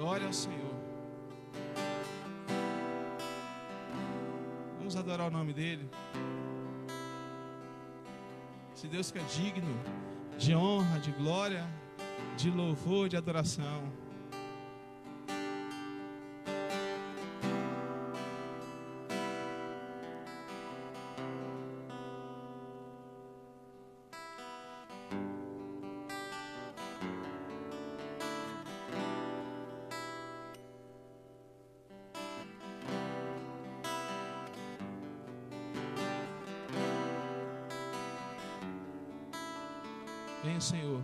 Glória ao Senhor. Vamos adorar o nome dEle. Esse Deus que é digno de honra, de glória, de louvor, de adoração. Vem, Senhor.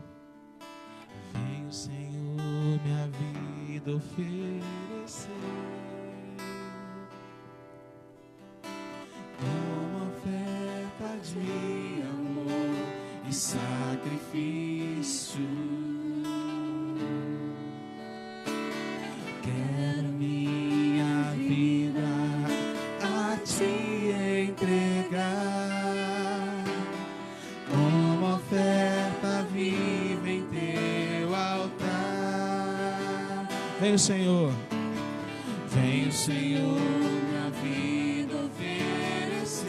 Vem, o Senhor, minha vida oferecer uma oferta de amor e sacrifício. Quero minha vida a te entregar, uma oferta viva em teu altar. Vem o Senhor. Vem o Senhor, minha vida oferecer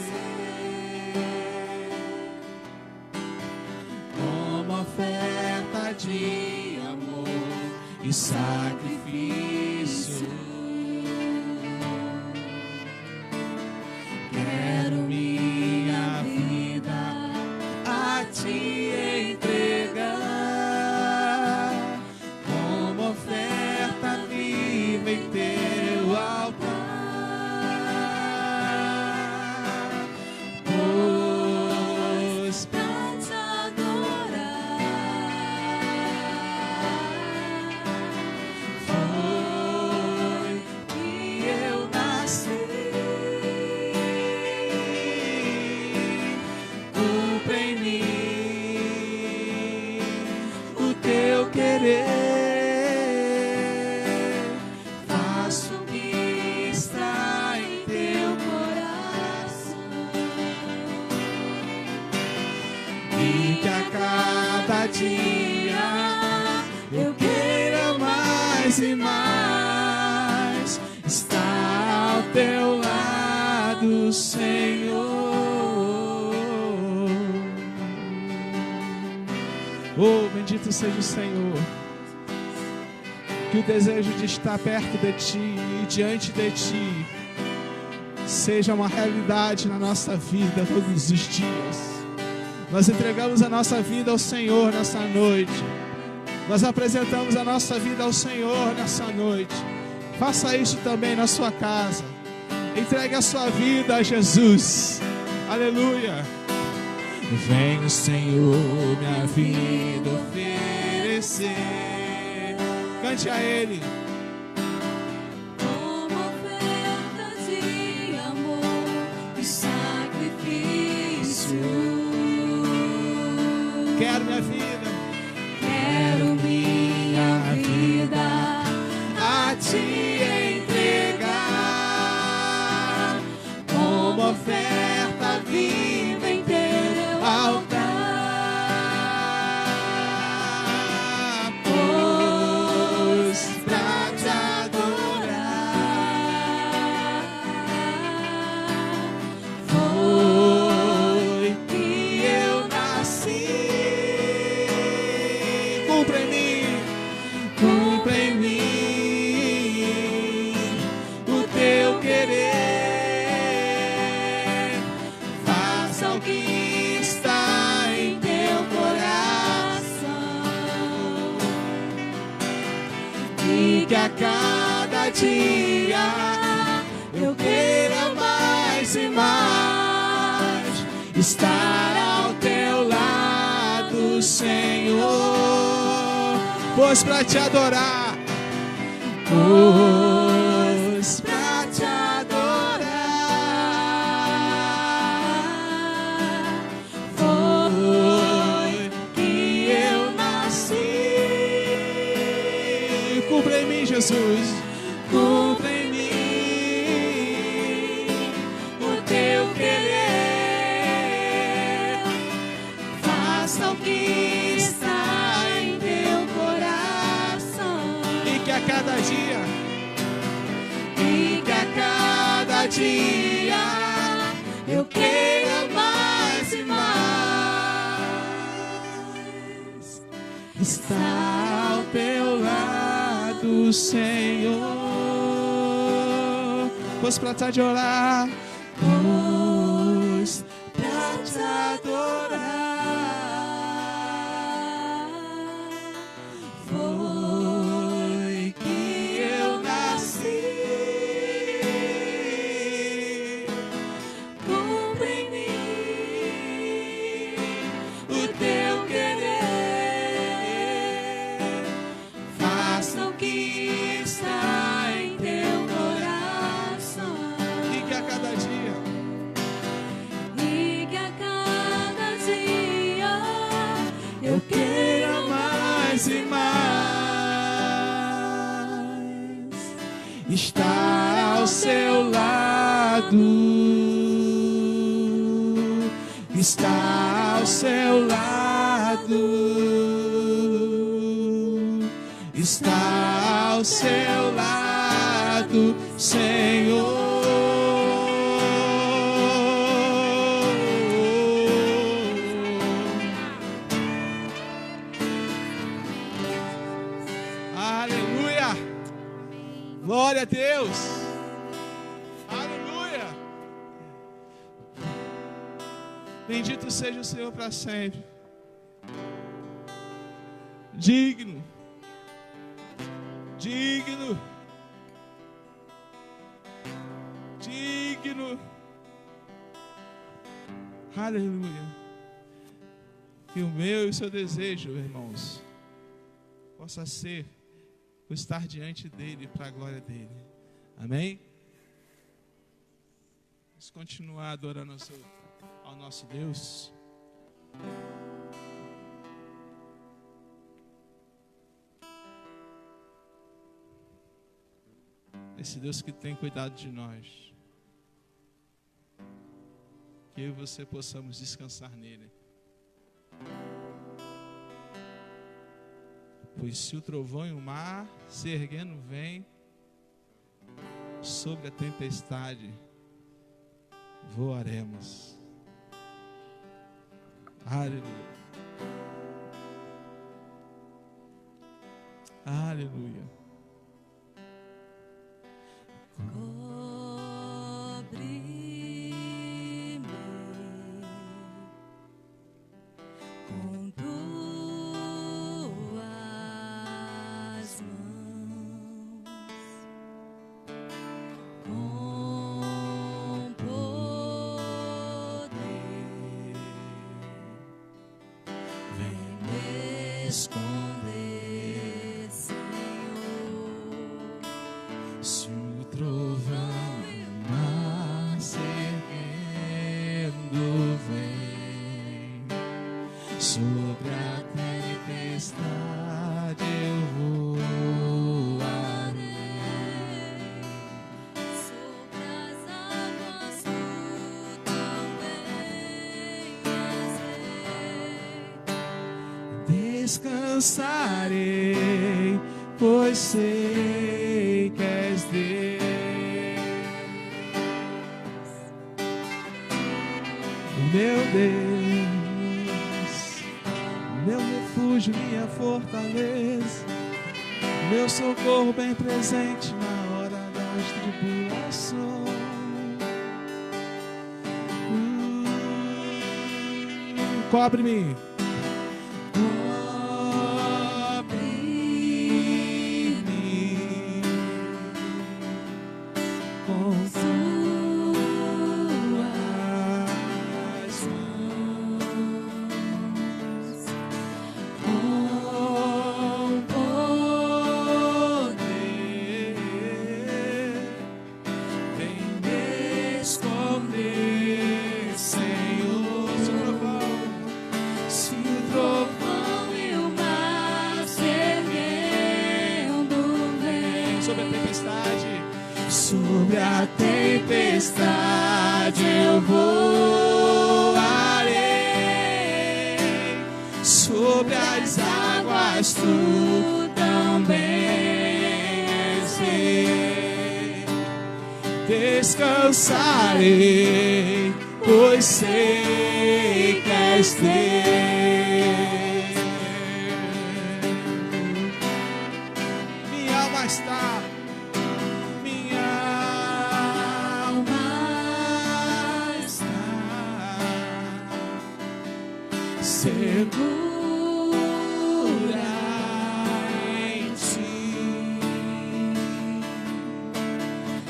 uma oferta de amor e sacrifício. Quero minha vida a te entregar, como oferta viva em teu altar, pois pra te adorar foi que eu nasci. Cumpre em mim o teu querer, faço o que está em teu coração, e que a cada dia eu queira mais e mais estar ao teu lado, Senhor. Oh, bendito seja o Senhor. Que o desejo de estar perto de Ti e diante de Ti seja uma realidade na nossa vida todos os dias. Nós entregamos a nossa vida ao Senhor nessa noite. Nós apresentamos a nossa vida ao Senhor nessa noite. Faça isso também na sua casa. Entregue a sua vida a Jesus. Aleluia. Vem o Senhor, minha vida oferecer. Cante a Ele. Uma oferta de amor e sacrifício. Quero minha vida. Quero minha vida A te entregar, como oferta viva em teu altar, pois pra te adorar foi que eu nasci. Cumpre em mim o teu querer, faça o que está em teu coração, e que a cada dia eu queira mais e mais estar ao teu lado, Senhor. Pois pra te adorar, pois pra te adorar foi que eu nasci. Cumpre em mim, Jesus. Cumpre em mim o teu querer, faça o que está em teu coração, e que a cada dia, e que a cada dia eu queira mais e mais estar ao teu lado, Senhor. Pois pra te adorar, pois pra te adorar foi que eu nasci. Cumpre em mim o teu querer, faça o que está em teu coração. E que a cada dia, E que a cada dia eu queira mais e mais estar ao seu lado, estar ao seu lado, estar ao seu lado, Senhor. Aleluia! Glória a Deus! Aleluia! Bendito seja o Senhor para sempre. Digno, digno, digno. Aleluia! Que o meu e o seu desejo, irmãos, possa ser o estar diante dele para a glória dele. Amém? Vamos continuar adorando ao nosso Deus. Esse Deus que tem cuidado de nós. Que eu e você possamos descansar nele. Pois se o trovão e o mar se erguendo vem, sobre a tempestade voaremos. Aleluia. Aleluia. cobre-me com tuas mãos, com poder, vem me esconder, Senhor. Se o trovão e o mar se erguendo vem, sobre a tempestade eu voarei. Sobre as águas tu também Descansarei, pois sei que és Deus, o meu Deus, meu refúgio, minha fortaleza, meu socorro bem presente na hora das tribulações. Cobre-me. Sobre a tempestade eu voarei, sobre as águas tu também descansarei, pois sei que és Deus. Minha alma está, minha alma está segura em ti.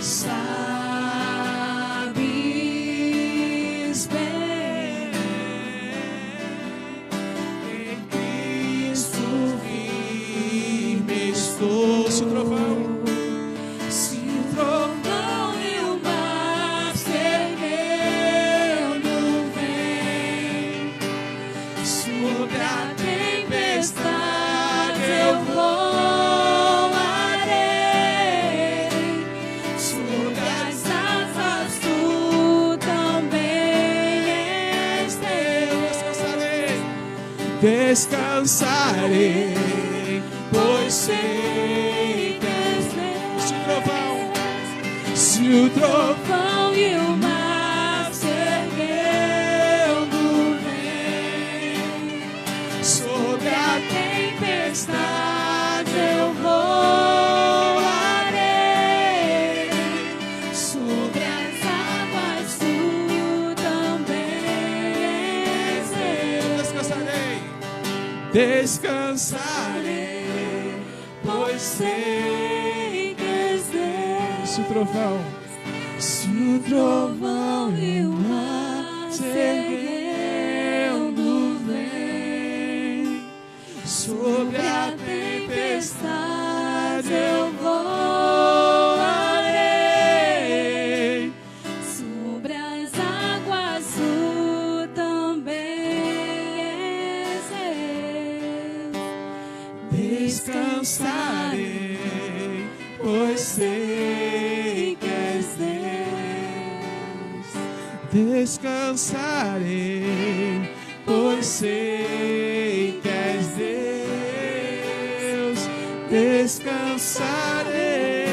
Sabes bem, em Cristo firme estou. Se o trovão, se o trovão e o mar se erguendo vem, sobre a tempestade eu voarei, sobre as asas tu também és Deus. Descansarei, pois sei que és Deus. Se o trovão e o mar se erguendo vem, sobre a tempestade eu voarei, sobre as águas tu também és Deus. Descansarei, pois sei que és Deus. Se o trovão e o mar se erguendo vem, sobre a tempestade eu voarei, sobre as águas tu também és Deus. Descansarei, pois sei que és Deus. Descansarei, pois sei que és Deus. Descansarei,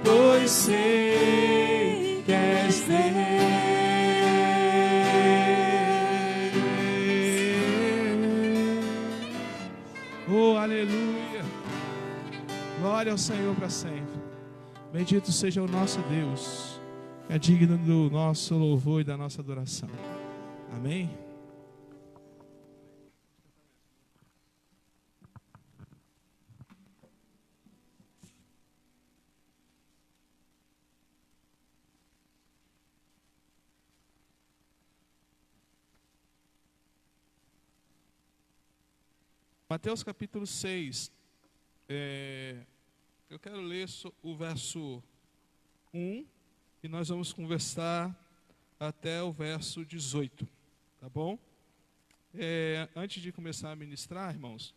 pois sei que és Deus. Oh, aleluia. Glória ao Senhor para sempre. Bendito seja o nosso Deus, que é digno do nosso louvor e da nossa adoração. Amém? Mateus capítulo 6. Eu quero ler o verso 1 e nós vamos conversar até o verso 18, tá bom? Antes de começar a ministrar, irmãos,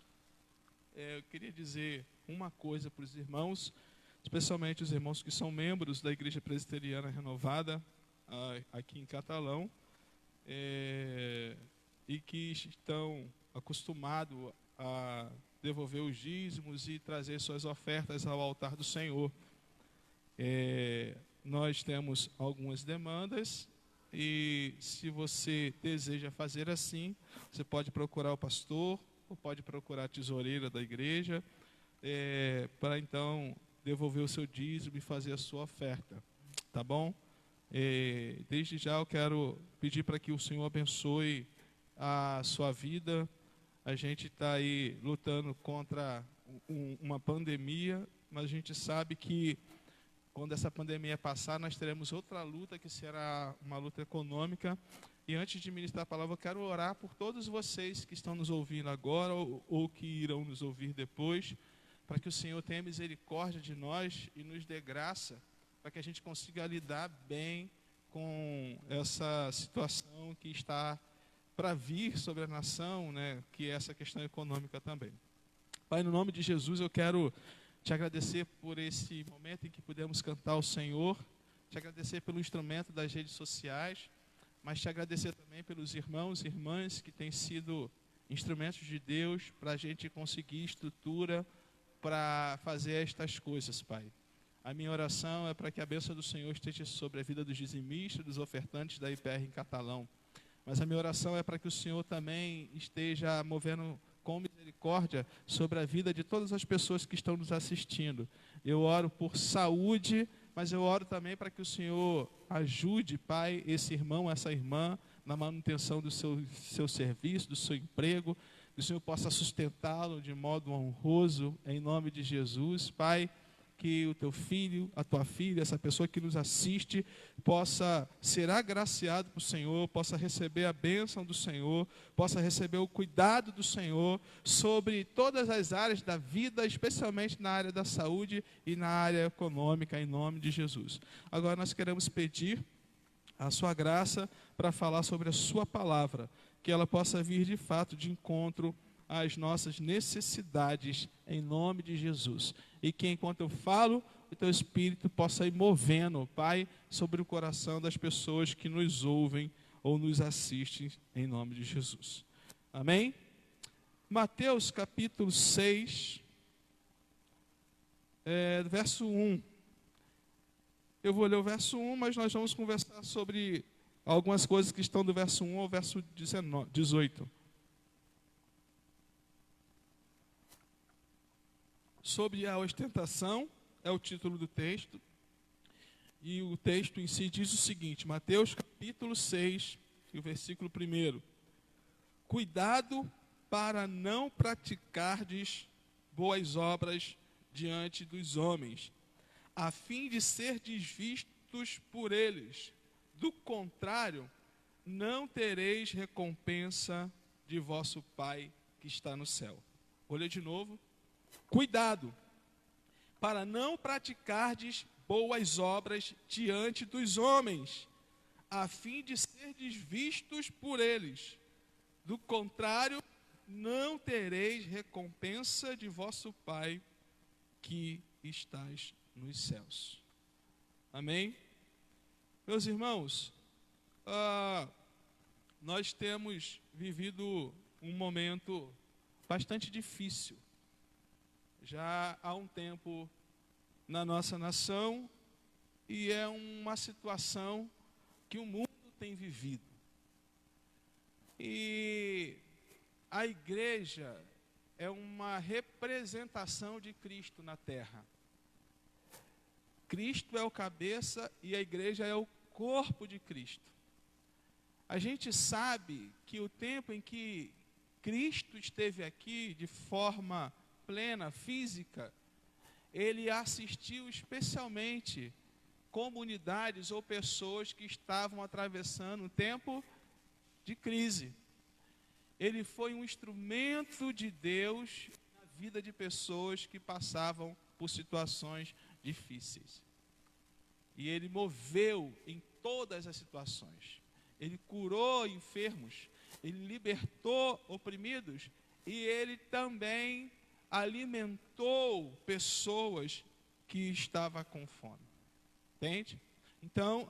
eu queria dizer uma coisa para os irmãos, especialmente os irmãos que são membros da Igreja Presbiteriana Renovada, aqui em Catalão, e que estão acostumados a devolver os dízimos e trazer suas ofertas ao altar do Senhor. Nós temos algumas demandas e se você deseja fazer assim, você pode procurar o pastor ou pode procurar a tesoureira da igreja para então devolver o seu dízimo e fazer a sua oferta, tá bom? Desde já eu quero pedir para que o Senhor abençoe a sua vida. A gente está aí lutando contra uma pandemia, mas a gente sabe que quando essa pandemia passar, nós teremos outra luta, que será uma luta econômica. E antes de ministrar a palavra, eu quero orar por todos vocês que estão nos ouvindo agora ou que irão nos ouvir depois, para que o Senhor tenha misericórdia de nós e nos dê graça, para que a gente consiga lidar bem com essa situação que está para vir sobre a nação, né, que é essa questão econômica também. Pai, no nome de Jesus, eu quero te agradecer por esse momento em que pudemos cantar ao Senhor, te agradecer pelo instrumento das redes sociais, mas te agradecer também pelos irmãos e irmãs que têm sido instrumentos de Deus para a gente conseguir estrutura para fazer estas coisas, Pai. A minha oração é para que a bênção do Senhor esteja sobre a vida dos dizimistas, dos ofertantes da IPR em Catalão. Mas a minha oração é para que o Senhor também esteja movendo com misericórdia sobre a vida de todas as pessoas que estão nos assistindo. Eu oro por saúde, mas eu oro também para que o Senhor ajude, Pai, esse irmão, essa irmã, na manutenção do seu serviço, do seu emprego, que o Senhor possa sustentá-lo de modo honroso, em nome de Jesus. Pai, que o teu filho, a tua filha, essa pessoa que nos assiste, possa ser agraciado pelo Senhor, possa receber a bênção do Senhor, possa receber o cuidado do Senhor sobre todas as áreas da vida, especialmente na área da saúde e na área econômica, em nome de Jesus. Agora nós queremos pedir a sua graça para falar sobre a sua palavra, que ela possa vir de fato de encontro às nossas necessidades, em nome de Jesus. E que enquanto eu falo, o teu Espírito possa ir movendo, Pai, sobre o coração das pessoas que nos ouvem ou nos assistem, em nome de Jesus. Amém? Mateus capítulo 6, verso 1. Eu vou ler o verso 1, mas nós vamos conversar sobre algumas coisas que estão do verso 1 ao verso 18. Sobre a ostentação, é o título do texto. E o texto em si diz o seguinte, Mateus capítulo 6, o versículo 1. Cuidado para não praticardes boas obras diante dos homens, a fim de serdes vistos por eles. Do contrário, não tereis recompensa de vosso Pai que está no céu. Vou ler de novo. Cuidado para não praticardes boas obras diante dos homens, a fim de serdes vistos por eles. Do contrário, não tereis recompensa de vosso Pai que estás nos céus. Amém? Meus irmãos, nós temos vivido um momento bastante difícil. Já há um tempo na nossa nação, e é uma situação que o mundo tem vivido. E a igreja é uma representação de Cristo na terra. Cristo é o cabeça e a igreja é o corpo de Cristo. A gente sabe que o tempo em que Cristo esteve aqui de forma plena, física, ele assistiu especialmente comunidades ou pessoas que estavam atravessando um tempo de crise. Ele foi um instrumento de Deus na vida de pessoas que passavam por situações difíceis. E ele moveu em todas as situações. Ele curou enfermos, ele libertou oprimidos e ele também alimentou pessoas que estavam com fome. Entende? Então,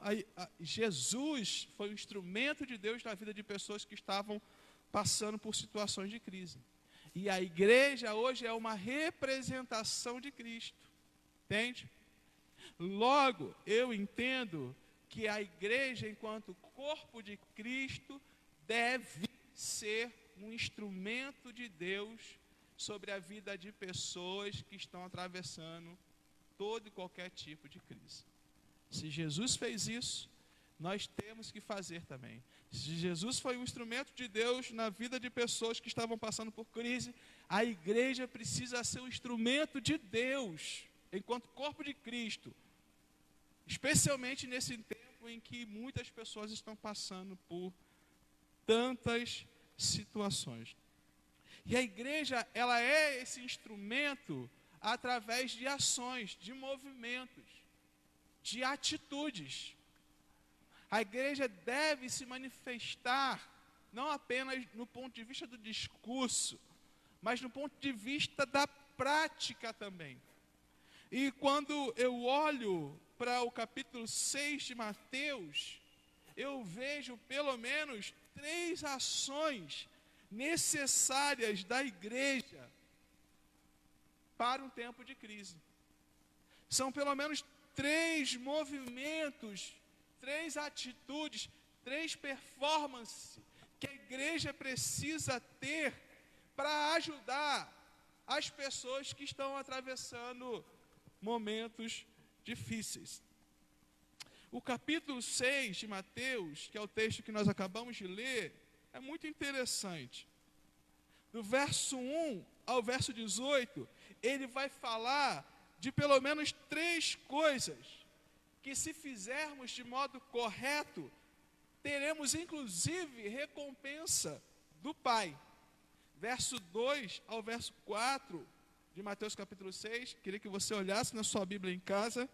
Jesus foi um instrumento de Deus na vida de pessoas que estavam passando por situações de crise. E a igreja hoje é uma representação de Cristo. Entende? Logo, eu entendo que a igreja, enquanto corpo de Cristo, deve ser um instrumento de Deus sobre a vida de pessoas que estão atravessando todo e qualquer tipo de crise. Se Jesus fez isso, nós temos que fazer também. Se Jesus foi um instrumento de Deus na vida de pessoas que estavam passando por crise, a igreja precisa ser um instrumento de Deus, enquanto corpo de Cristo, especialmente nesse tempo em que muitas pessoas estão passando por tantas situações. E a igreja, ela é esse instrumento através de ações, de movimentos, de atitudes. A igreja deve se manifestar não apenas no ponto de vista do discurso, mas no ponto de vista da prática também. E quando eu olho para o capítulo 6 de Mateus, eu vejo pelo menos 3 ações necessárias da igreja para um tempo de crise. São pelo menos 3 movimentos, 3 atitudes, 3 performances que a igreja precisa ter para ajudar as pessoas que estão atravessando momentos difíceis. O capítulo 6 de Mateus, que é o texto que nós acabamos de ler, é muito interessante. Do verso 1 ao verso 18, ele vai falar de pelo menos 3 coisas que, se fizermos de modo correto, teremos inclusive recompensa do Pai. Verso 2 ao verso 4 de Mateus capítulo 6, queria que você olhasse na sua Bíblia em casa,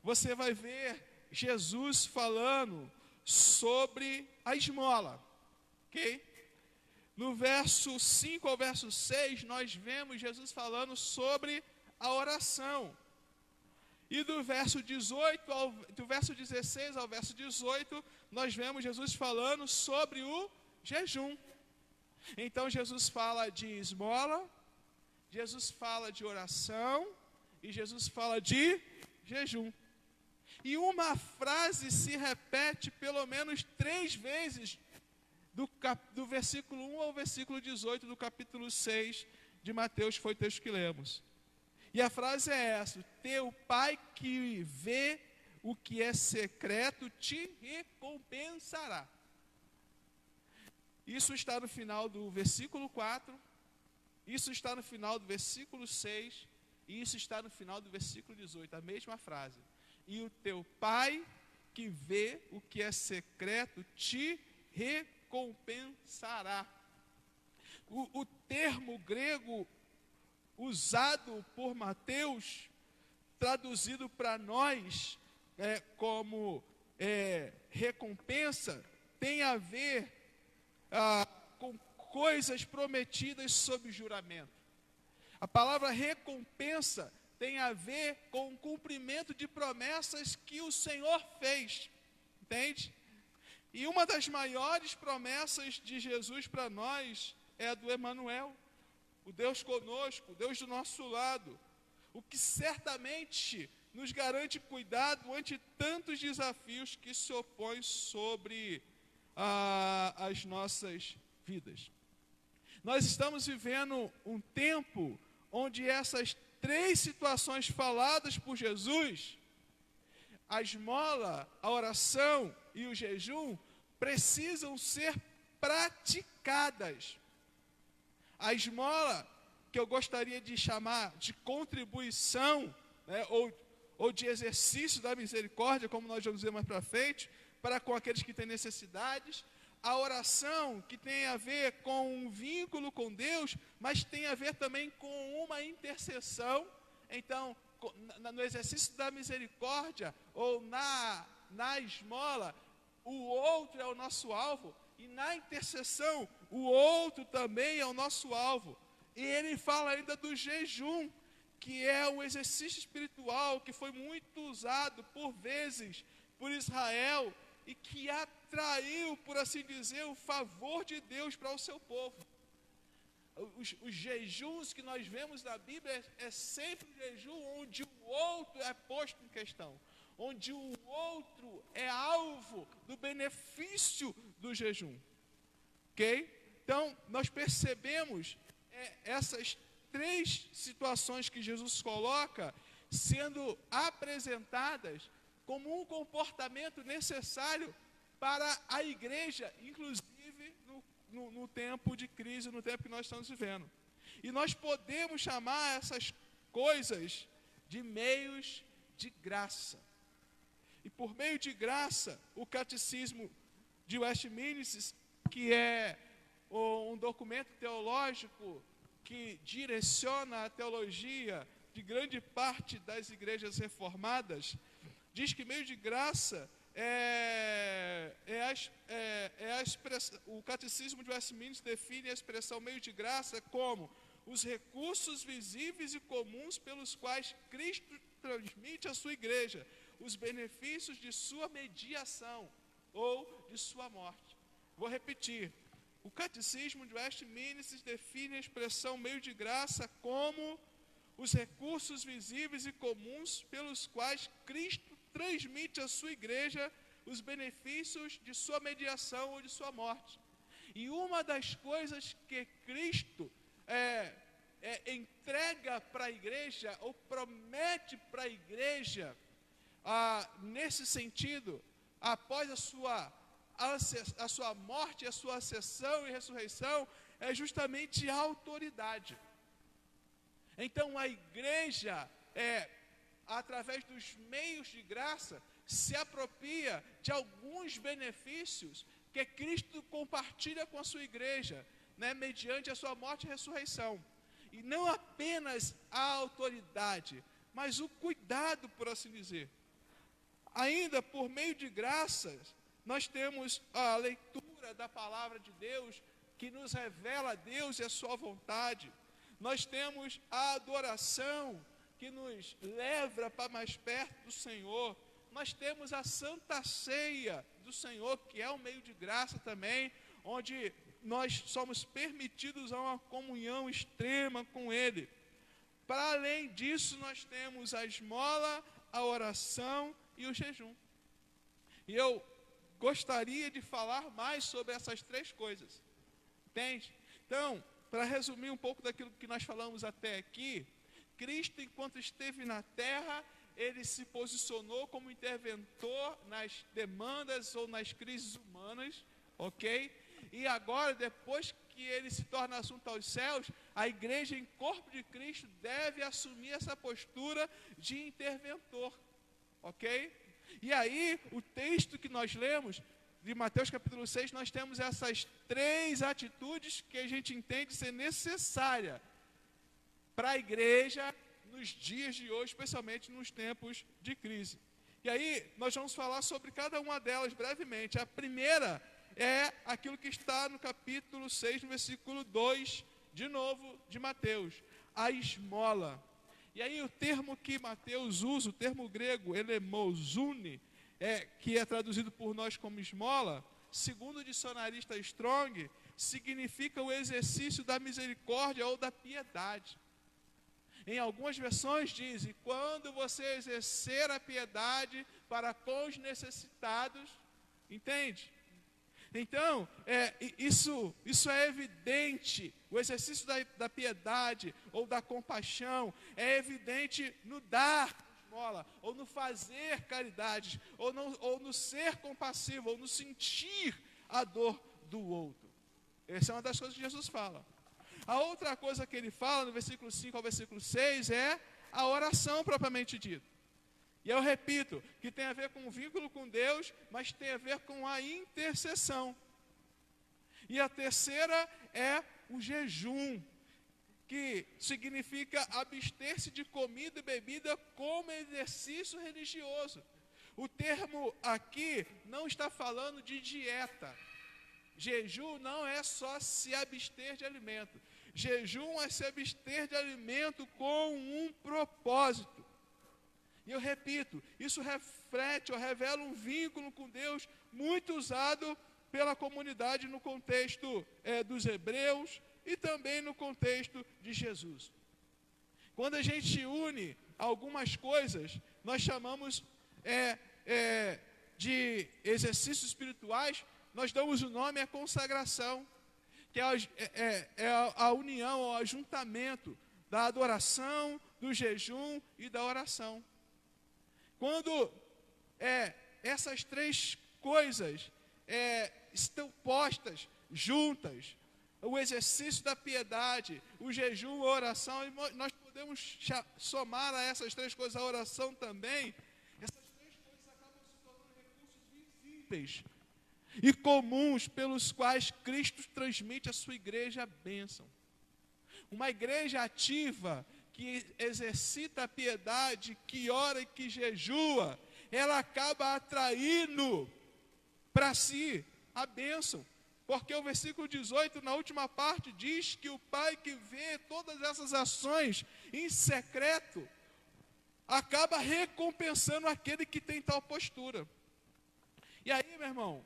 você vai ver Jesus falando sobre a esmola, ok? No verso 5 ao verso 6, nós vemos Jesus falando sobre a oração. E do verso 16 ao verso 18, nós vemos Jesus falando sobre o jejum. Então Jesus fala de esmola, Jesus fala de oração e Jesus fala de jejum. E uma frase se repete pelo menos 3 vezes do versículo 1 ao versículo 18 do capítulo 6 de Mateus, que foi o texto que lemos. E a frase é essa: teu Pai que vê o que é secreto te recompensará. Isso está no final do versículo 4, isso está no final do versículo 6, e isso está no final do versículo 18, a mesma frase. E o teu Pai que vê o que é secreto te recompensará. O termo grego usado por Mateus, traduzido para nós como recompensa, tem a ver com coisas prometidas sob juramento. A palavra recompensa tem a ver com o cumprimento de promessas que o Senhor fez, entende? E uma das maiores promessas de Jesus para nós é a do Emanuel, o Deus conosco, o Deus do nosso lado, o que certamente nos garante cuidado ante tantos desafios que se opõem sobre as nossas vidas. Nós estamos vivendo um tempo onde essas 3 situações faladas por Jesus, a esmola, a oração e o jejum, precisam ser praticadas. A esmola, que eu gostaria de chamar de contribuição, né, ou de exercício da misericórdia, como nós vamos ver mais para frente, para com aqueles que têm necessidades. A oração, que tem a ver com um vínculo com Deus, mas tem a ver também com uma intercessão. Então, no exercício da misericórdia, ou na esmola, o outro é o nosso alvo, e na intercessão, o outro também é o nosso alvo. E ele fala ainda do jejum, que é um exercício espiritual que foi muito usado por vezes por Israel e que atraiu, por assim dizer, o favor de Deus para o seu povo. Os jejuns que nós vemos na Bíblia é sempre um jejum onde o outro é posto em questão, onde o outro é alvo do benefício do jejum. Ok? Então, nós percebemos essas 3 situações que Jesus coloca sendo apresentadas como um comportamento necessário para a igreja, inclusive no tempo de crise, no tempo que nós estamos vivendo. E nós podemos chamar essas coisas de meios de graça. E por meio de graça, o Catecismo de Westminster, que é um documento teológico que direciona a teologia de grande parte das igrejas reformadas, diz que meio de graça o Catecismo de Westminster define a expressão meio de graça como os recursos visíveis e comuns pelos quais Cristo transmite à sua igreja os benefícios de sua mediação ou de sua morte. Vou repetir. O Catecismo de Westminster define a expressão meio de graça como os recursos visíveis e comuns pelos quais Cristo transmite à sua igreja os benefícios de sua mediação ou de sua morte. E uma das coisas que Cristo entrega para a igreja, ou promete para a igreja, nesse sentido, após a sua morte, a sua ascensão e ressurreição, é justamente a autoridade. Então a igreja, através dos meios de graça, se apropria de alguns benefícios que Cristo compartilha com a sua igreja, mediante a sua morte e ressurreição. E não apenas a autoridade, mas o cuidado, por assim dizer. Ainda por meio de graças, nós temos a leitura da palavra de Deus, que nos revela a Deus e a sua vontade. Nós temos a adoração, que nos leva para mais perto do Senhor. Nós temos a Santa Ceia do Senhor, que é um meio de graça também, onde nós somos permitidos a uma comunhão extrema com Ele. Para além disso, nós temos a esmola, a oração e o jejum. E eu gostaria de falar mais sobre essas três coisas. Entende? Então, para resumir um pouco daquilo que nós falamos até aqui, Cristo, enquanto esteve na terra, Ele se posicionou como interventor nas demandas ou nas crises humanas, ok? E agora, depois que Ele se torna assunto aos céus, a igreja em corpo de Cristo deve assumir essa postura de interventor, ok? E aí, o texto que nós lemos, de Mateus capítulo 6, nós temos essas três atitudes que a gente entende ser necessária para a igreja nos dias de hoje, especialmente nos tempos de crise. E aí, nós vamos falar sobre cada uma delas brevemente. A primeira é aquilo que está no capítulo 6, no versículo 2, de novo, de Mateus, a esmola. E aí o termo que Mateus usa, o termo grego, elemouzune, que é traduzido por nós como esmola, segundo o dicionarista Strong, significa o exercício da misericórdia ou da piedade. Em algumas versões dizem, quando você exercer a piedade para com os necessitados, entende? Então, isso é evidente, o exercício da piedade ou da compaixão é evidente no dar esmola, ou no fazer caridade, ou no ser compassivo, ou no sentir a dor do outro. Essa é uma das coisas que Jesus fala. A outra coisa que ele fala, no versículo 5 ao versículo 6, é a oração propriamente dita. E eu repito, que tem a ver com o vínculo com Deus, mas tem a ver com a intercessão. E a terceira é o jejum, que significa abster-se de comida e bebida como exercício religioso. O termo aqui não está falando de dieta. Jejum não é só se abster de alimento. Jejum é se abster de alimento com um propósito. E eu repito, isso reflete ou revela um vínculo com Deus muito usado pela comunidade no contexto dos hebreus e também no contexto de Jesus. Quando a gente une algumas coisas, nós chamamos de exercícios espirituais, nós damos o nome à consagração, que é a união, o ajuntamento da adoração, do jejum e da oração. Quando essas três coisas estão postas juntas, o exercício da piedade, o jejum, a oração, e nós podemos somar a essas três coisas a oração também, essas três coisas acabam se tornando recursos visíveis e comuns pelos quais Cristo transmite à sua igreja a bênção. Uma igreja ativa, que exercita a piedade, que ora e que jejua, ela acaba atraindo para si a bênção. Porque o versículo 18, na última parte, diz que o Pai que vê todas essas ações em secreto, acaba recompensando aquele que tem tal postura. E aí, meu irmão,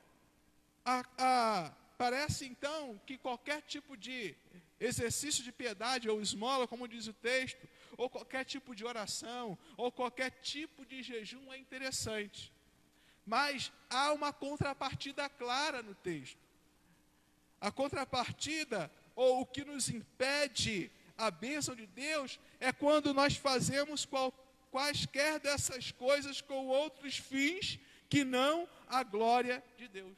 parece então que qualquer tipo de exercício de piedade ou esmola, como diz o texto, ou qualquer tipo de oração, ou qualquer tipo de jejum é interessante. Mas há uma contrapartida clara no texto. A contrapartida, ou o que nos impede a bênção de Deus, é quando nós fazemos quaisquer dessas coisas com outros fins que não a glória de Deus.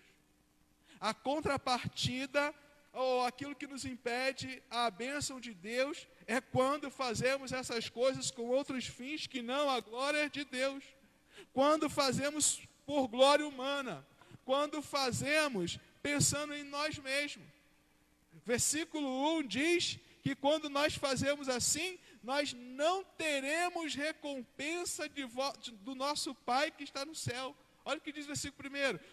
A contrapartida, ou aquilo que nos impede a bênção de Deus, é quando fazemos essas coisas com outros fins que não a glória de Deus. Quando fazemos por glória humana, quando fazemos pensando em nós mesmos. Versículo 1 diz que quando nós fazemos assim, nós não teremos recompensa do nosso Pai que está no céu. Olha o que diz o versículo 1: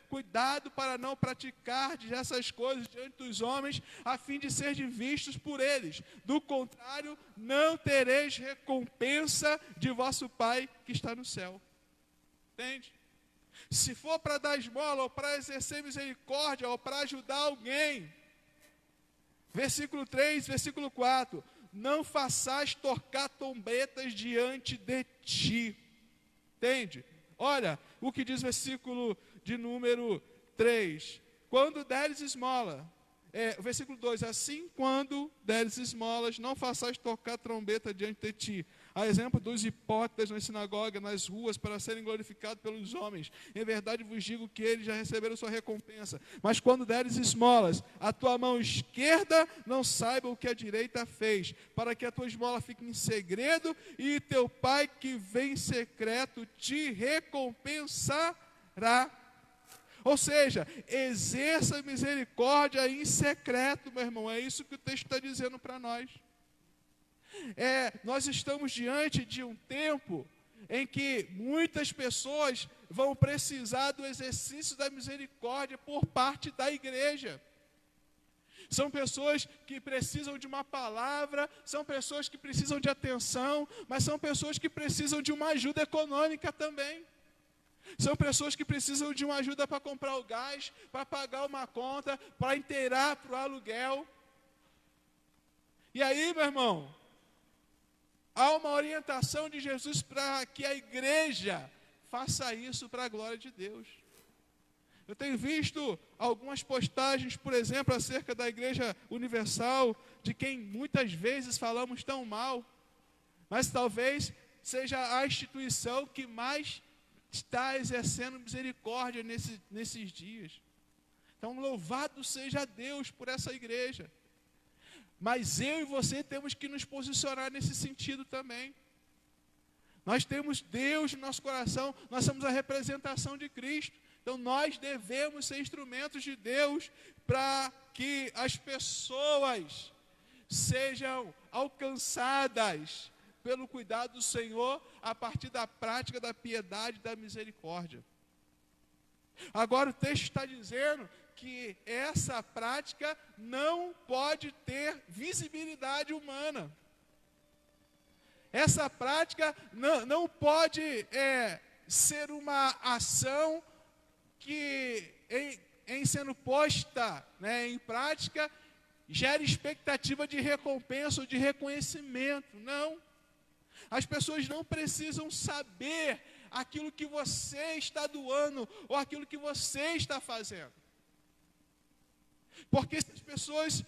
cuidado para não praticar essas coisas diante dos homens, a fim de serem vistos por eles. Do contrário, não tereis recompensa de vosso Pai que está no céu. Entende? Se for para dar esmola, ou para exercer misericórdia, ou para ajudar alguém. Versículo 3, versículo 4. Não façais tocar trombetas diante de ti. Entende? Olha o que diz o versículo de número 3. Quando deres esmola, versículo 2, assim quando deres esmolas, não façais tocar trombeta diante de ti. A exemplo dos hipócritas nas sinagogas, nas ruas, para serem glorificados pelos homens. Em verdade vos digo que eles já receberam sua recompensa. Mas quando deres esmolas, a tua mão esquerda não saiba o que a direita fez, para que a tua esmola fique em segredo, e teu Pai que vem em secreto te recompensará. Ou seja, exerça misericórdia em secreto, meu irmão. É isso que o texto está dizendo para nós. Nós estamos diante de um tempo em que muitas pessoas vão precisar do exercício da misericórdia por parte da igreja. São pessoas que precisam de uma palavra, são pessoas que precisam de atenção, mas são pessoas que precisam de uma ajuda econômica também. São pessoas que precisam de uma ajuda para comprar o gás, para pagar uma conta, para inteirar para o aluguel. E aí, meu irmão, há uma orientação de Jesus para que a igreja faça isso para a glória de Deus. Eu tenho visto algumas postagens, por exemplo, acerca da Igreja Universal, de quem muitas vezes falamos tão mal, mas talvez seja a instituição que mais está exercendo misericórdia nesses dias. Então, louvado seja Deus por essa igreja. Mas eu e você temos que nos posicionar nesse sentido também. Nós temos Deus no nosso coração, nós somos a representação de Cristo. Então nós devemos ser instrumentos de Deus para que as pessoas sejam alcançadas pelo cuidado do Senhor a partir da prática da piedade e da misericórdia. Agora o texto está dizendo que essa prática não pode ter visibilidade humana. Essa prática não pode ser uma ação que, em sendo posta em prática, gera expectativa de recompensa ou de reconhecimento. Não. As pessoas não precisam saber aquilo que você está doando ou aquilo que você está fazendo. Porque se as pessoas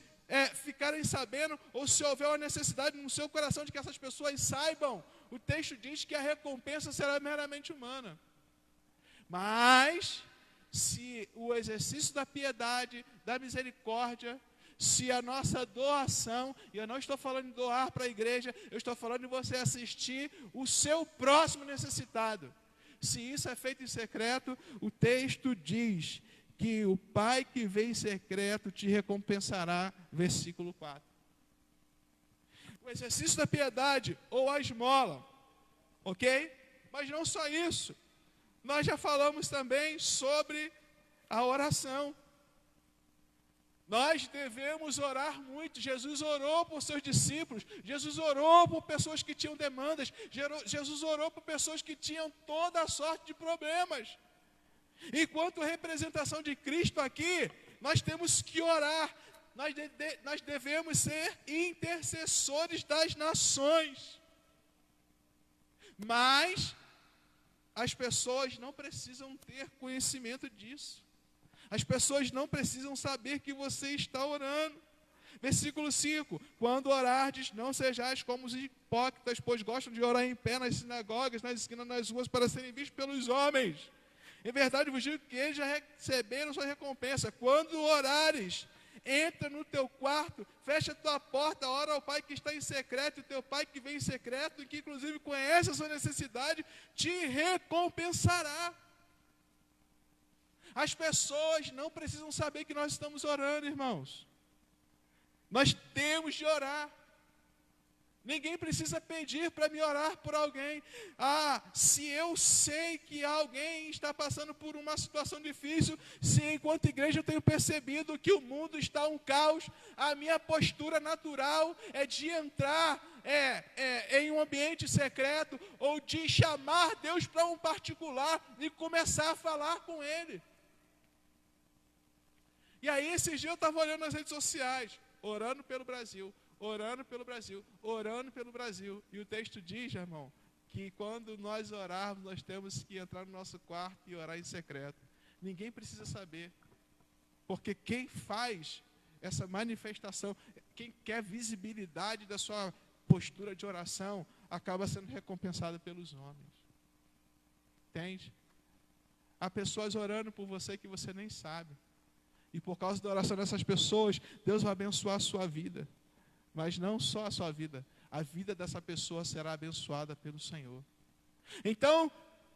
ficarem sabendo, ou se houver uma necessidade no seu coração de que essas pessoas saibam, o texto diz que a recompensa será meramente humana. Mas, se o exercício da piedade, da misericórdia, se a nossa doação, e eu não estou falando de doar para a igreja, eu estou falando de você assistir o seu próximo necessitado. Se isso é feito em secreto, o texto diz que o Pai que vem em secreto te recompensará, versículo 4. O exercício da piedade ou a esmola, ok? Mas não só isso, nós já falamos também sobre a oração. Nós devemos orar muito. Jesus orou por seus discípulos, Jesus orou por pessoas que tinham demandas, Jesus orou por pessoas que tinham toda a sorte de problemas. Enquanto representação de Cristo aqui, nós temos que orar nós devemos ser intercessores das nações. Mas as pessoas não precisam ter conhecimento disso. As pessoas não precisam saber que você está orando. Versículo 5: quando orardes, não sejais como os hipócritas, pois gostam de orar em pé nas sinagogas, nas esquinas, nas ruas, para serem vistos pelos homens. Em verdade vos digo que eles já receberam sua recompensa. Quando orares, entra no teu quarto, fecha a tua porta, ora ao Pai que está em secreto, e teu Pai que vem em secreto, e que inclusive conhece a sua necessidade, te recompensará. As pessoas não precisam saber que nós estamos orando, irmãos. Nós temos de orar. Ninguém precisa pedir para me orar por alguém. Se eu sei que alguém está passando por uma situação difícil, se enquanto igreja eu tenho percebido que o mundo está um caos, a minha postura natural é de entrar em um ambiente secreto, ou de chamar Deus para um particular e começar a falar com Ele. E aí esses dias eu estava olhando nas redes sociais, orando pelo Brasil, orando pelo Brasil, orando pelo Brasil. E o texto diz, irmão, que quando nós orarmos, nós temos que entrar no nosso quarto e orar em secreto. Ninguém precisa saber. Porque quem faz essa manifestação, quem quer visibilidade da sua postura de oração, acaba sendo recompensado pelos homens. Entende? Há pessoas orando por você que você nem sabe. E por causa da oração dessas pessoas, Deus vai abençoar a sua vida. Mas não só a sua vida, a vida dessa pessoa será abençoada pelo Senhor. Então,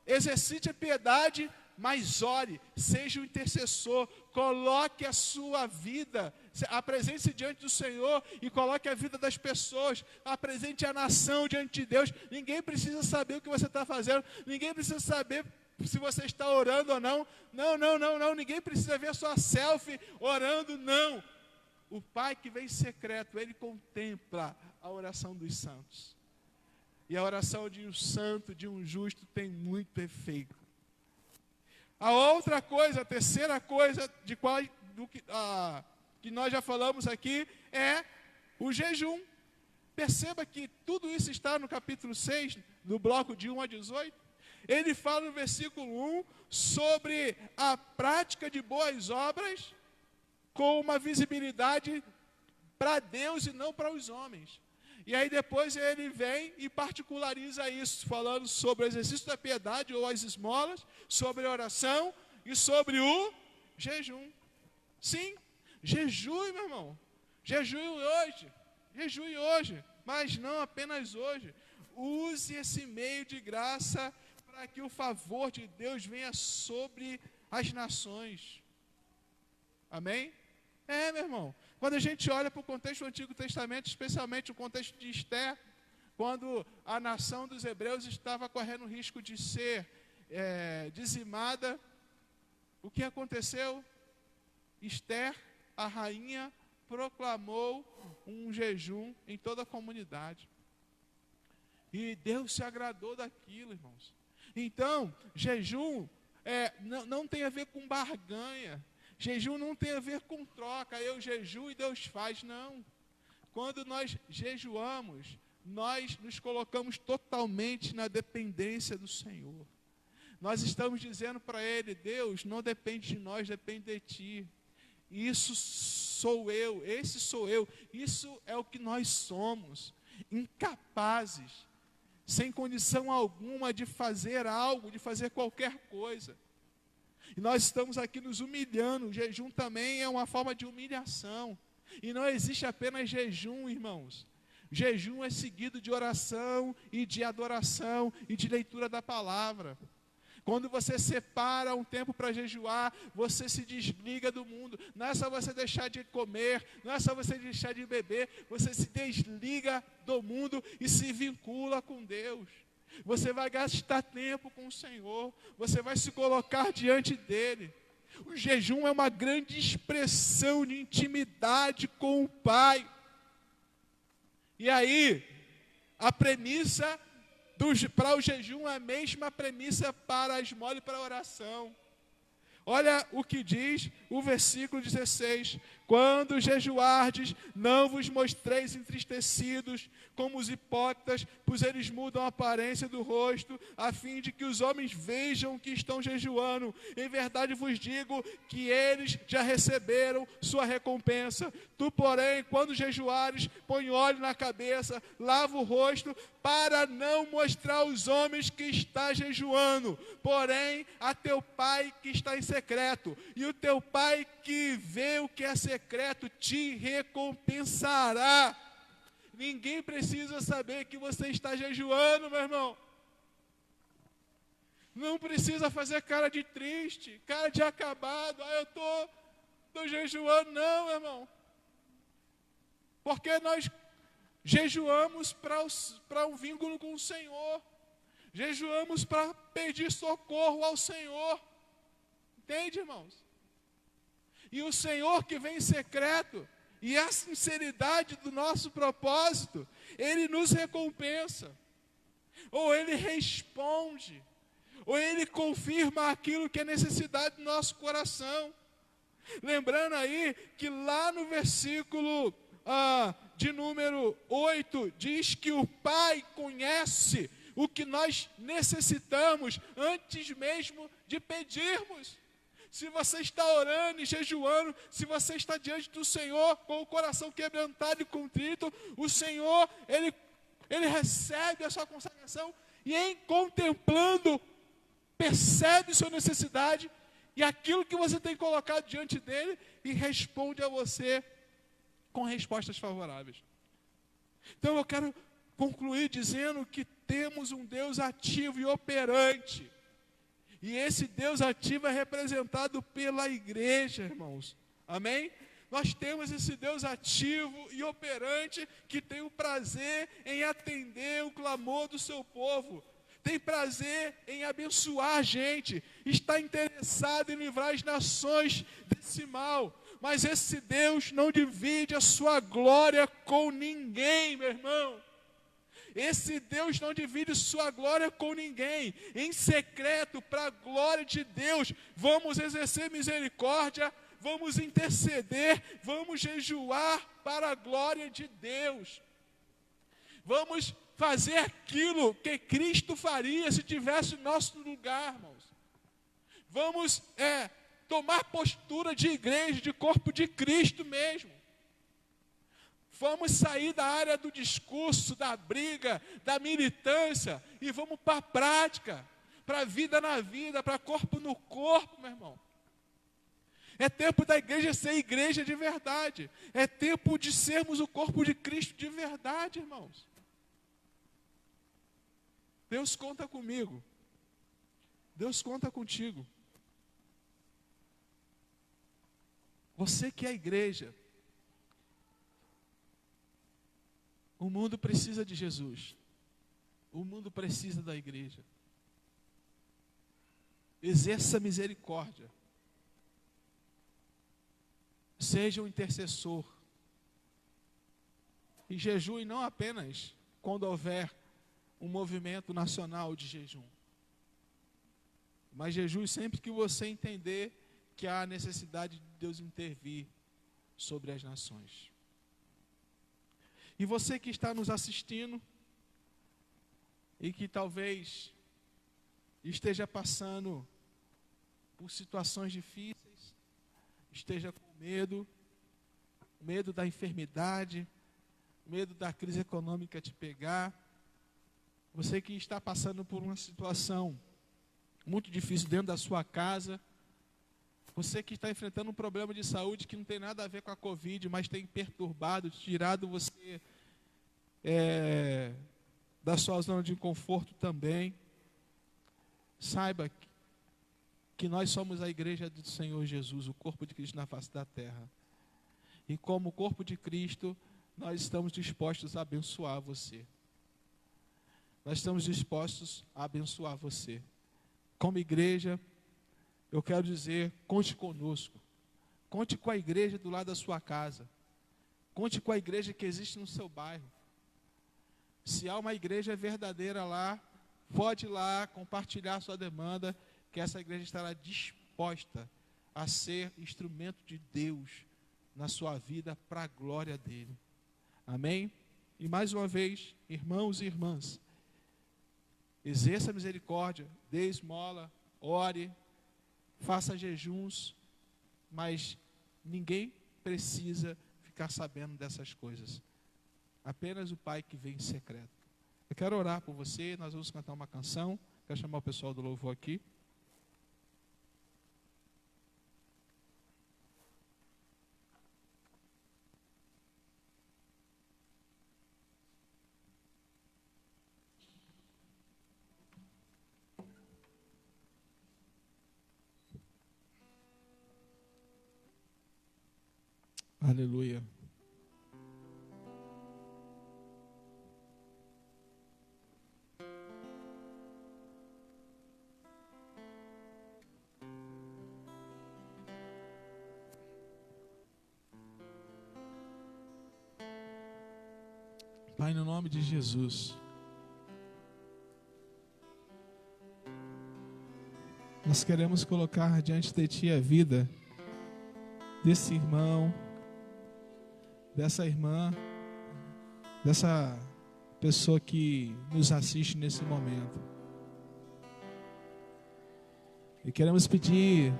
exercite a piedade, mas ore, seja um intercessor, coloque a sua vida, apresente-se diante do Senhor e coloque a vida das pessoas, apresente a nação diante de Deus. Ninguém precisa saber o que você está fazendo, ninguém precisa saber se você está orando ou não. Não, ninguém precisa ver a sua selfie orando, não. O Pai que vem em secreto, Ele contempla a oração dos santos. E a oração de um santo, de um justo, tem muito efeito. A outra coisa, a terceira coisa que nós já falamos aqui é o jejum. Perceba que tudo isso está no capítulo 6, no bloco de 1 a 18. Ele fala no versículo 1 sobre a prática de boas obras com uma visibilidade para Deus e não para os homens. E aí depois ele vem e particulariza isso, falando sobre o exercício da piedade ou as esmolas, sobre a oração e sobre o jejum. Sim, jejue, meu irmão. Jejue hoje, mas não apenas hoje. Use esse meio de graça para que o favor de Deus venha sobre as nações. Amém? Meu irmão, quando a gente olha para o contexto do Antigo Testamento, especialmente o contexto de Esther, quando a nação dos hebreus estava correndo o risco de ser dizimada, o que aconteceu? Esther, a rainha, proclamou um jejum em toda a comunidade. E Deus se agradou daquilo, irmãos. Então, jejum não tem a ver com barganha. Jejum não tem a ver com troca, eu jejuo e Deus faz, não. Quando nós jejuamos, nós nos colocamos totalmente na dependência do Senhor. Nós estamos dizendo para Ele, Deus, não depende de nós, depende de Ti. Isso sou eu, esse sou eu, isso é o que nós somos, incapazes, sem condição alguma de fazer algo, de fazer qualquer coisa. E nós estamos aqui nos humilhando. O jejum também é uma forma de humilhação. E não existe apenas jejum, irmãos. Jejum é seguido de oração e de adoração e de leitura da palavra. Quando você separa um tempo para jejuar, você se desliga do mundo. Não é só você deixar de comer, não é só você deixar de beber. Você se desliga do mundo e se vincula com Deus. Você vai gastar tempo com o Senhor. Você vai se colocar diante dEle. O jejum é uma grande expressão de intimidade com o Pai. E aí, a premissa para o jejum é a mesma premissa para a esmola e para a oração. Olha o que diz o versículo 16. Quando jejuardes, não vos mostreis entristecidos como os hipócritas, pois eles mudam a aparência do rosto, a fim de que os homens vejam que estão jejuando. Em verdade vos digo que eles já receberam sua recompensa. Tu, porém, quando jejuares, põe óleo na cabeça, lava o rosto, para não mostrar aos homens que está jejuando, porém a teu pai que está em secreto, e o teu pai que vê o que é secreto te recompensará. Ninguém precisa saber que você está jejuando, meu irmão. Não precisa fazer cara de triste, cara de acabado. Eu estou jejuando, não, meu irmão. Porque nós jejuamos para um vínculo com o Senhor. Jejuamos para pedir socorro ao Senhor. Entende, irmãos? E o Senhor que vem em secreto, e a sinceridade do nosso propósito, Ele nos recompensa. Ou Ele responde, ou Ele confirma aquilo que é necessidade do nosso coração. Lembrando aí que lá no versículo de número 8, diz que o Pai conhece o que nós necessitamos antes mesmo de pedirmos. Se você está orando e jejuando, se você está diante do Senhor com o coração quebrantado e contrito, o Senhor, Ele recebe a sua consagração e em contemplando, percebe sua necessidade e aquilo que você tem colocado diante dele e responde a você com respostas favoráveis. Então eu quero concluir dizendo que temos um Deus ativo e operante. E esse Deus ativo é representado pela igreja, irmãos. Amém? Nós temos esse Deus ativo e operante que tem o prazer em atender o clamor do seu povo. Tem prazer em abençoar a gente. Está interessado em livrar as nações desse mal. Mas esse Deus não divide a sua glória com ninguém, meu irmão. Esse Deus não divide sua glória com ninguém. Em secreto, para a glória de Deus, vamos exercer misericórdia, vamos interceder, vamos jejuar para a glória de Deus. Vamos fazer aquilo que Cristo faria se tivesse nosso lugar, irmãos. Vamos tomar postura de igreja, de corpo de Cristo mesmo. Vamos sair da área do discurso, da briga, da militância e vamos para a prática, para a vida na vida, para corpo no corpo, meu irmão. É tempo da igreja ser igreja de verdade. É tempo de sermos o corpo de Cristo de verdade, irmãos. Deus conta comigo. Deus conta contigo. Você que é a igreja. O mundo precisa de Jesus. O mundo precisa da igreja. Exerça misericórdia. Seja um intercessor. E jejue não apenas quando houver um movimento nacional de jejum. Mas jejue sempre que você entender que há necessidade de Deus intervir sobre as nações. E você que está nos assistindo e que talvez esteja passando por situações difíceis, esteja com medo da enfermidade, medo da crise econômica te pegar, você que está passando por uma situação muito difícil dentro da sua casa, você que está enfrentando um problema de saúde que não tem nada a ver com a Covid, mas tem perturbado, tirado você da sua zona de conforto também, saiba que nós somos a igreja do Senhor Jesus, o corpo de Cristo na face da terra. E como corpo de Cristo, nós estamos dispostos a abençoar você. Nós estamos dispostos a abençoar você. Como igreja, eu quero dizer, conte conosco. Conte com a igreja do lado da sua casa. Conte com a igreja que existe no seu bairro. Se há uma igreja verdadeira lá, pode ir lá compartilhar a sua demanda, que essa igreja estará disposta a ser instrumento de Deus na sua vida para a glória dele. Amém? E mais uma vez, irmãos e irmãs, exerça misericórdia, dê esmola, ore, faça jejuns, mas ninguém precisa ficar sabendo dessas coisas. Apenas o Pai que vem em secreto. Eu quero orar por você, nós vamos cantar uma canção. Quero chamar o pessoal do louvor aqui. Aleluia. Pai, no nome de Jesus, nós queremos colocar diante de Ti a vida desse irmão, dessa irmã, dessa pessoa que nos assiste nesse momento. E queremos pedir,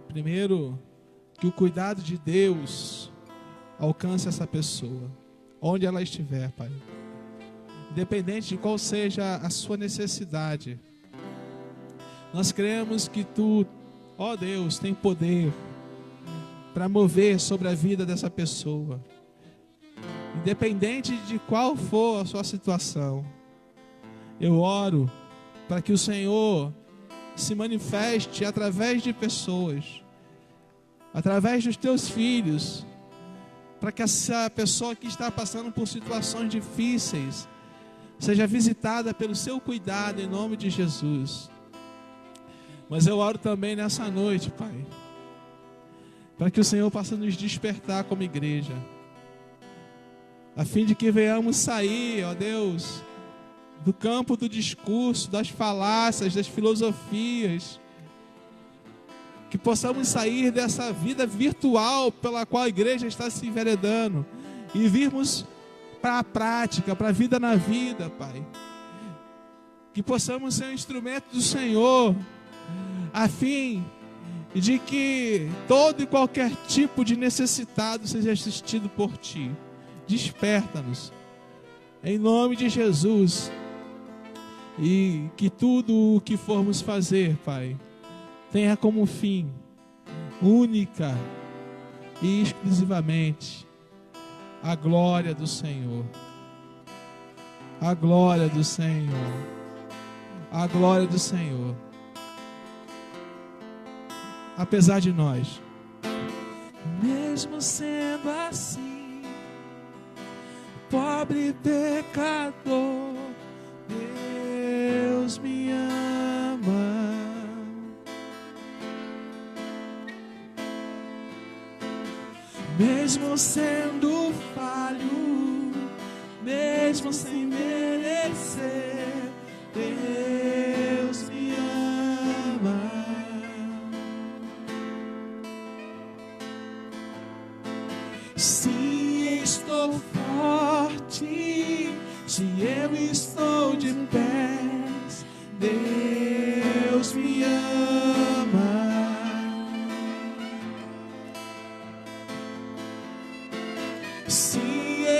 primeiro, que o cuidado de Deus alcance essa pessoa, onde ela estiver, Pai. Independente de qual seja a sua necessidade, nós cremos que Tu, ó Deus, tem poder para mover sobre a vida dessa pessoa. Independente de qual for a sua situação, eu oro para que o Senhor se manifeste através de pessoas, através dos Teus filhos, para que essa pessoa que está passando por situações difíceis seja visitada pelo Seu cuidado em nome de Jesus. Mas eu oro também nessa noite, Pai, para que o Senhor possa nos despertar como igreja, a fim de que venhamos sair, ó Deus, do campo do discurso, das falácias, das filosofias, que possamos sair dessa vida virtual pela qual a igreja está se enveredando e virmos para a prática, para a vida na vida, Pai. Que possamos ser um instrumento do Senhor, a fim de que todo e qualquer tipo de necessitado seja assistido por Ti. Desperta-nos, em nome de Jesus, e que tudo o que formos fazer, Pai, tenha como fim, única e exclusivamente, a glória do Senhor. A glória do Senhor. A glória do Senhor. Apesar de nós, mesmo sendo assim, pobre pecador, Deus me ama. Mesmo sendo falho, mesmo sem merecer, Deus me ama. Se estou forte, se eu estou de pés, Deus me ama. Se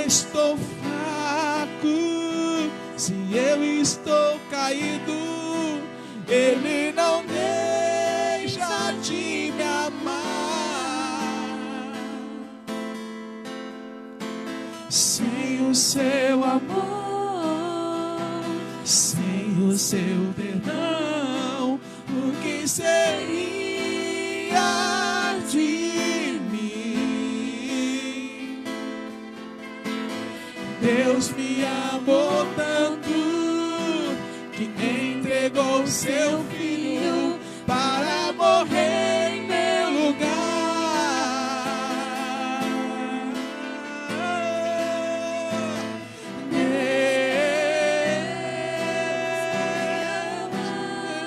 estou fraco, se eu estou caído, Ele não deixa de me amar. Sem o seu amor, sem o seu perdão, o que seria de mim? Deus me amou tanto que entregou seu filho para morrer em meu lugar.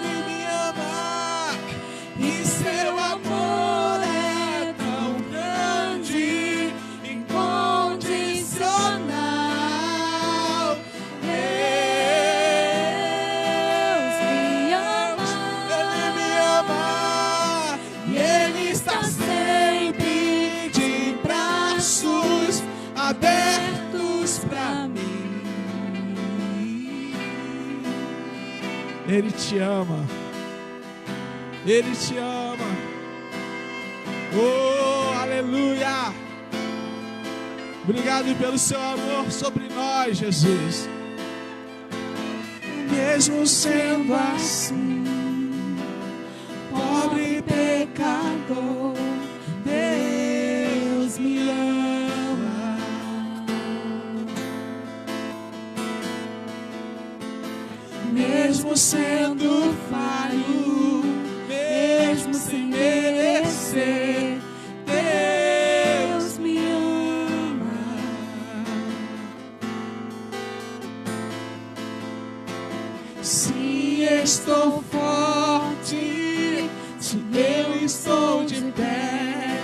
Ele me ama e seu amor é tão grande. braços abertos pra mim. Ele te ama. Ele te ama. Oh, aleluia. Obrigado pelo seu amor sobre nós, Jesus. Mesmo sendo assim, pobre e pecador, Deus me ama. Mesmo sendo falho, mesmo sem merecer, Deus me ama. Se estou forte, se eu estou de pé,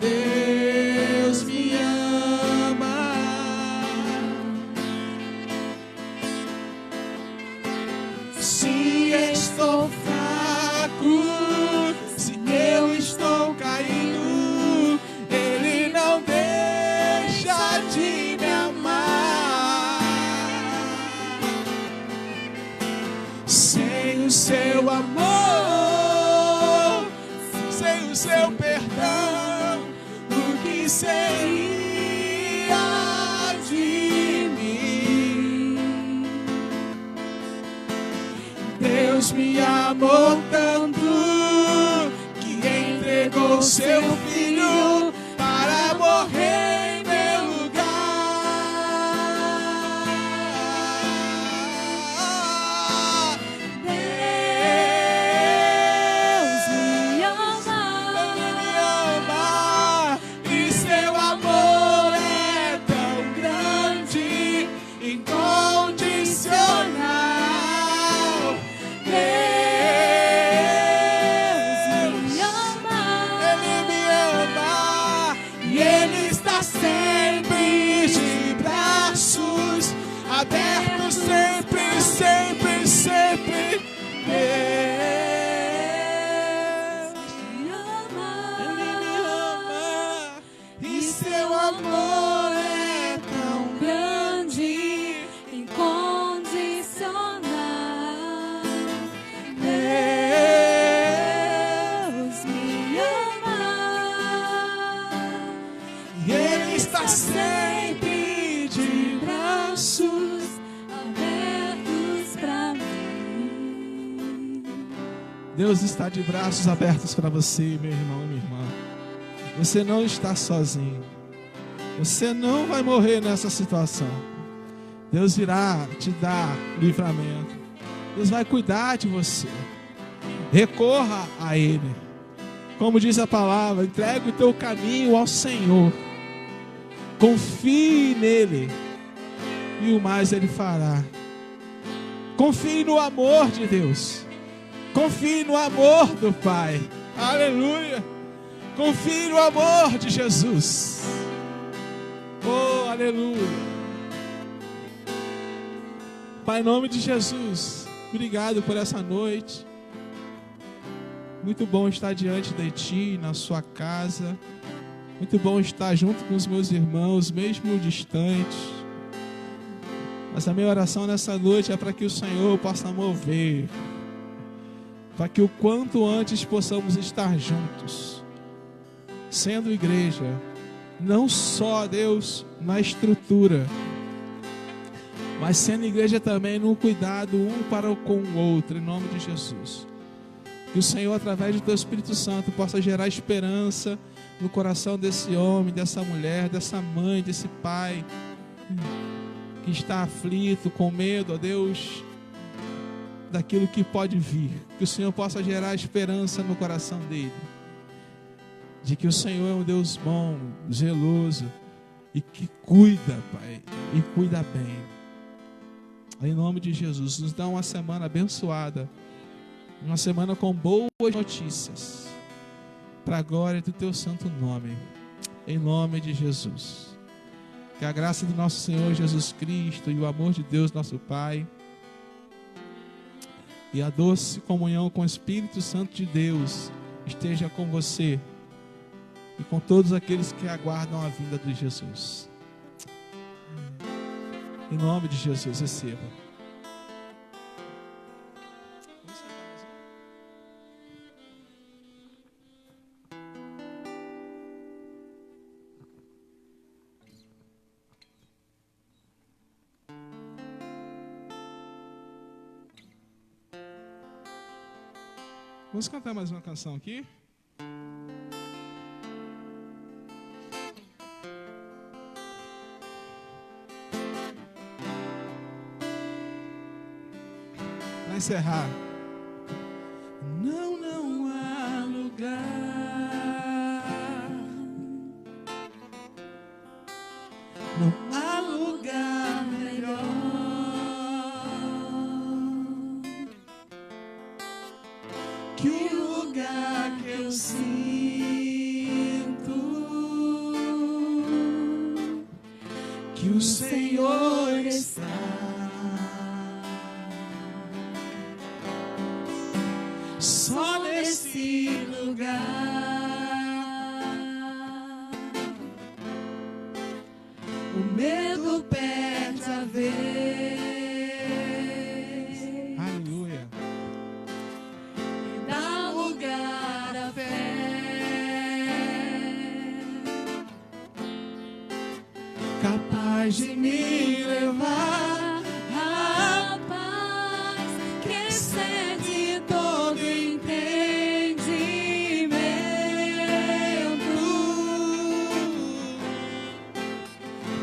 Deus me ama. Se estou fraco, se eu estou caído, Ele não deixa de me amar. Sem o seu amor, sem o seu perdão, o que seria de mim? Deus me amou tanto que entregou seu filho para morrer em meu lugar. Deus me ama. Ele me ama e seu amor é tão grande, incondicional. Deus me ama. Ele me ama e Ele está sempre de braços abertos, sempre, sempre, sempre. Deus, Me ama. Ele me ama e seu amor é tão Grande, incondicional. Deus me ama. e Ele está sempre de braços. Abertos pra mim. Deus está de braços abertos para você, meu irmão e minha irmã. Você não está sozinho. Você não vai morrer nessa situação. Deus irá te dar livramento. Deus vai cuidar de você. Recorra a Ele. Como diz a palavra, entregue o teu caminho ao Senhor. Confie nele e o mais Ele fará. Confie no amor de Deus. Confie no amor do Pai. Aleluia. Confie no amor de Jesus. Oh, aleluia. Pai, em nome de Jesus, obrigado por essa noite. Muito bom estar diante de Ti, na sua casa. Muito bom estar junto com os meus irmãos, mesmo distantes. Mas a minha oração nessa noite é para que o Senhor possa mover, para que o quanto antes possamos estar juntos, sendo igreja, não só, Deus, na estrutura, mas sendo igreja também no cuidado um para com o outro, em nome de Jesus. Que o Senhor, através do Teu Espírito Santo, possa gerar esperança no coração desse homem, dessa mulher, dessa mãe, desse pai que está aflito, com medo, ó Deus, daquilo que pode vir. Que o Senhor possa gerar esperança no coração dele, de que o Senhor é um Deus bom, zeloso e que cuida, Pai, e cuida bem. Em nome de Jesus, nos dá uma semana abençoada, uma semana com boas notícias, para a glória do Teu santo nome, em nome de Jesus. Que a graça do nosso Senhor Jesus Cristo e o amor de Deus nosso Pai e a doce comunhão com o Espírito Santo de Deus esteja com você e com todos aqueles que aguardam a vinda de Jesus. Em nome de Jesus, receba. Vamos cantar mais uma canção aqui? Para encerrar. Não há lugar, não há lugar melhor que o lugar que eu sinto, que o Senhor está. Só nesse lugar o medo perde a vez. Aleluia. Dá lugar à fé, capaz de me levar à paz que excede todo entendimento.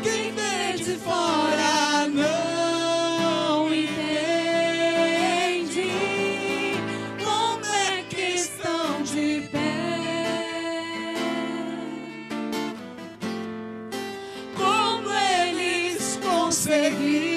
Quem vê de fora não entende como é que estão de pé, como eles conseguiram.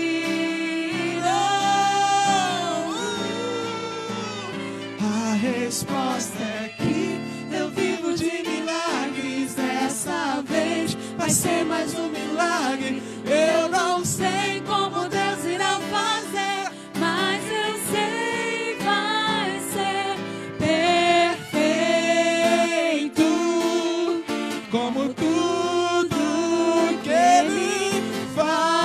A resposta é que eu vivo de milagres. Dessa vez vai ser mais um milagre. Eu não sei como Deus irá fazer, mas eu sei vai ser perfeito, como tudo que Ele faz.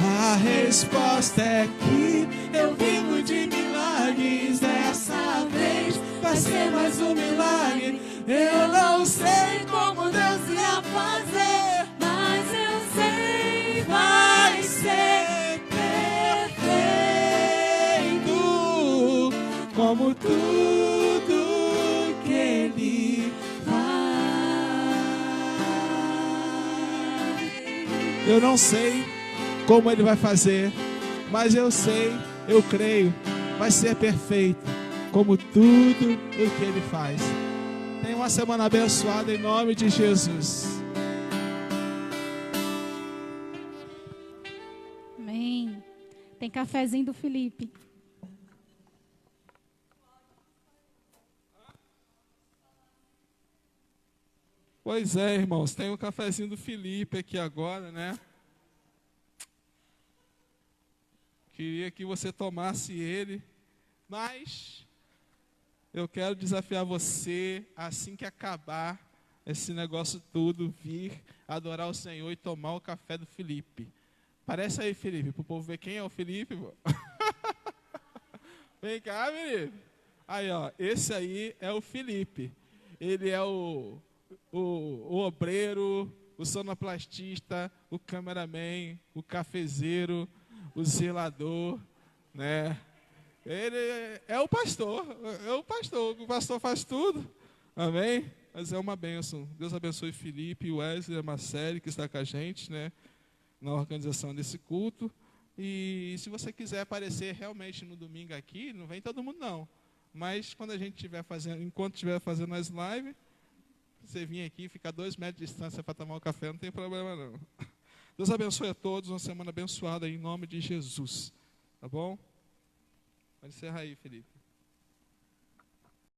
A resposta é que eu vivo de milagres. Dessa vez vai ser mais um milagre. Eu não sei como Deus ia fazer, mas eu sei vai ser perfeito, como tudo que Ele faz. Eu não sei como Ele vai fazer, mas eu sei, eu creio, vai ser perfeito, como tudo o que Ele faz. Tenha uma semana abençoada em nome de Jesus. Amém. Tem cafezinho do Felipe. Pois é, irmãos, tem um cafezinho do Felipe aqui agora, né? Queria que você tomasse ele, mas eu quero desafiar você, assim que acabar esse negócio tudo, vir adorar o Senhor e tomar o café do Felipe. Aparece aí, Felipe, para o povo ver quem é o Felipe. Vem cá, Felipe. Aí, ó, esse aí é o Felipe. Ele é o obreiro, o sonoplastista, o cameraman, o cafezeiro, o zelador, né? Ele é o pastor, o pastor faz tudo, amém? Mas é uma bênção. Deus abençoe Felipe, Wesley, a Marcele, que está com a gente, né, na organização desse culto. E se você quiser aparecer realmente no domingo aqui, não vem todo mundo não, mas quando a gente estiver fazendo, enquanto estiver fazendo as lives, você vir aqui, ficar 2 metros de distância para tomar um café, não tem problema não. Deus abençoe a todos, uma semana abençoada em nome de Jesus. Tá bom? Pode encerrar aí, Felipe.